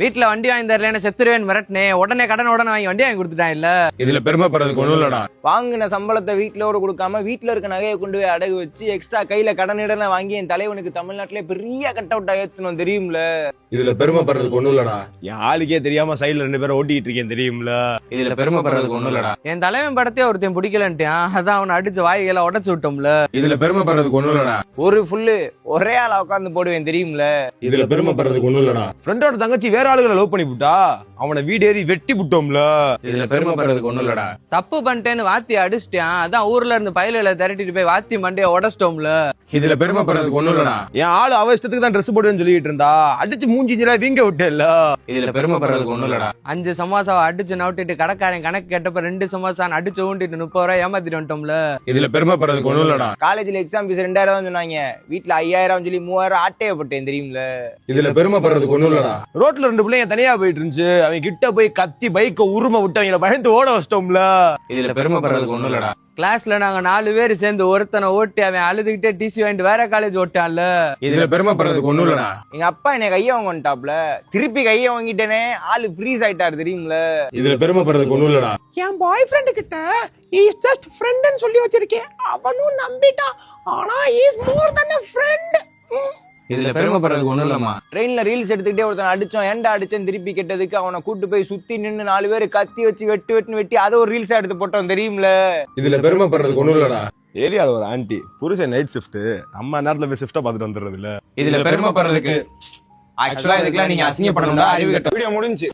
வீட்டுல வண்டி வாங்கி தரல செத்துருவேன் மிரட்டினே உடனே கடன் வாங்கி வண்டி வாங்கி கொடுத்துட்டான் இல்ல. இதுல பெருமைப்படுறதுக்கு ஒண்ணும் இல்லடா. வாங்கின சம்பளத்தை வீட்டுலோட கொடுக்காம வீட்டுல இருக்க நகையை கொண்டு போய் அடகு வச்சு எக்ஸ்ட்ரா கையில கடனிடலாம் வாங்கி என் தலைவனுக்கு தமிழ்நாட்டிலே பெரிய கட் அவுட் ஏத்தணும் தெரியும்ல. இதுல பெருமைப்படுறதுக்கு ஒண்ணும் இல்லடா. என் ஆளுக்கே தெரியாம சைடுல 2 பேரும் ஓட்டிட்டு இருக்கேன் தெரியும்ல. இதுல பெருமைப்படுறதுக்கு ஒண்ணும் இல்லடா. என் தலைவன் படத்தையே ஒருத்தன் பிடிக்கலன்ட்டான், அதான் அவனை அடிச்சு வாய்களை உடச்சு விட்டோம்ல. இதுல பெருமைப்படுறதுக்கு ஒண்ணும் இல்லடா. ஒரு ஃபுல்லு ஒரே ஆளா உட்காந்து போடுவேன் தெரியும்ல. இதுல பெருமைப்படுறதுக்கு ஒண்ணும் இல்லடா. ஃப்ரெண்டோட தங்கச்சி வேற ஆளுகளை லவ் பண்ணி விட்டா அவனை வீடு ஏறி வெட்டி விட்டோம்ல. இதுல பெருமைப்படுறதுக்கு ஒண்ணும் இல்லடா. தப்பு பண்ணிட்டேன்னு வாத்தி அடிச்சிட்டான், அதான் ஊர்ல இருந்து பயில திரட்டிட்டு போய் வாத்தி மண்டைய உடச்சிட்டோம்ல. இதுல பெருமைப்படுறதுக்கு ஒண்ணும் இல்லடா. என் ஆளு அவ இஷ்டத்துக்கு தான் ட்ரெஸ் போடுவேன்னு சொல்லிட்டு இருந்தா அடிச்சு மூஞ்சிஞ்சா வீங்க விட்டேல்ல. இதுல பெருமைப்படுறதுக்கு ஒண்ணும் இல்லடா. 5 சமோசாவை அடிச்சு நவுட்டிட்டு கடைக்காரன் கணக்கு கேட்டப்ப 2 சமோசா அடிச்சு ஊண்டிட்டு 30 ரூபாய் ஏமாத்திட்டு வந்துட்டோம்ல. இதுல பெருமைப்படுறதுக்கு ஒண்ணும் இல்லடா. காலேஜ்ல எக்ஸாம் ஃபீஸ் 2000 சொன்னாங்க, வீட்டுல 5000 சொல்லி 3000 ஆட்டைய போட்டேன் தெரியும்ல. இதுல பெருமைப்படுறதுக்கு ஒண்ணும் இல்லடா. ரோட்ல 2 பிள்ளைங்க தனியா போயிட்டு இருந்துச்சு, அவங்க கிட்ட போய் கத்தி பைக்க உரும விட்டு அவங்கள பயந்து ஓட வச்சிட்டோம்ல. இதுல பெருமைப்படுறதுக்கு ஒண்ணும் இல்லடா. கிளாஸ்ல நாங்க 4 பேர் சேர்ந்து ஒருத்தனை ஓட்டி அவன் அழுதுகிட்டே டிசி வாங்கிட்டு வேற காலேஜ் ஓட்டான்ல. இதுல பெருமைப்படுறதுக்கு ஒண்ணும் இல்லடா. எங்க அப்பா என்னை கைய வாங்கிட்டாப்ல, திருப்பி கைய வாங்கிட்டேனே ஆளு ஃப்ரீஸ் ஆயிட்டாரு தெரியும்ல. இதுல பெருமைப்படுறதுக்கு ஒண்ணும் இல்லடா. என் பாய் ஃப்ரெண்டு கிட்ட இஸ் ஜஸ்ட் ஃப்ரெண்ட்னு சொல்லி வச்சிருக்கேன், அவனும் நம்பிட்டான். ஆனா is more then a friend. இதுல பெருமைப்படுறதுக்கு ஒண்ணும் இல்லம்மா. ட்ரெயின்ல ரீல்ஸ் எடுத்துக்கிட்டே ஒருத்தன் அடிச்சோம், ஏன்டா அடிச்சேன்னு திருப்பி கேட்டதுக்கு அவனை கூட்டு போய் சுத்தி நின்னு 4 பேர் கத்தி வச்சு வெட்டி அதை ஒரு ரீல்ஸா எடுத்து போட்டோம் தெரியும்ல. இதுல பெருமைப்படுறதுக்கு ஒண்ணும் இல்லடா. ஏரியால ஒரு ஆன்ட்டி புருஷன் நைட் ஷிஃப்ட், நம்ம நேரத்துல போய் ஷிஃப்ட்டை பார்த்துட்டு வந்துடுறது இல்ல. இதுல பெருமைப்படுறதுக்கு ஆக்சுவலா இதுக்கெல்லாம் நீங்க அசிங்கப்படணும்டா, அறிவு கட்ட. வீடியோ முடிஞ்சு.